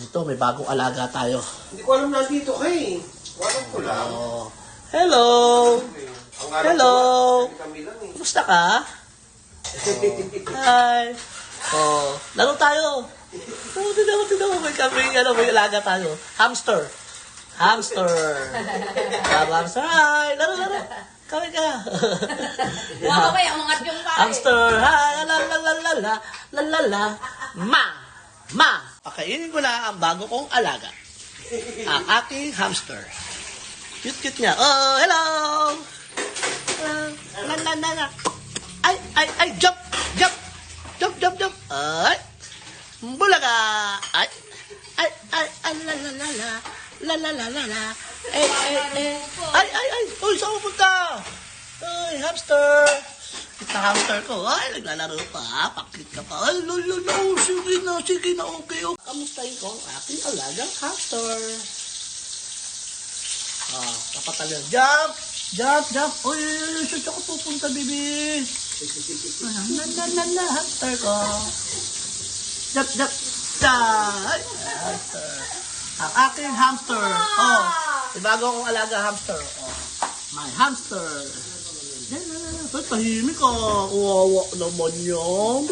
Dito, may bagong alaga tayo. Hindi ko alam nandito ka eh. Alam ko lang. Oh. Hello! Ang alam Hello! ko, kami lang eh. Kumusta ka? Hi! Oh, laro tayo. Oh, tignan mo, may alaga tayo. Hamster. Hamster. Hamster. Hi! Laro. Kami ka. Mga kamay, umangat yung pare. Hamster. Hi! La. Ma! Pakainin ko na ang bago kong alaga. Ang aking hamster. Cute niya. Oh, hello! La. Ay, jump! Ay! Bulaga! Ay, la. Ay! Uy, saan mo punta? Ay, hamster! Ito na hamster ko. Ay, naglalaro pa. Pakit ka pa. Ay, sige na, okay. Kamustahin ko ang aking alagang hamster. Kapatalan. Jump! Uy, saan ka pupunta, baby? La, hamster ko. Jump! Ay, hamster. Ang aking hamster. Oh, bago akong alaga hamster. Oh, my hamster. Ay, tahimik ka. Kawawa naman yan.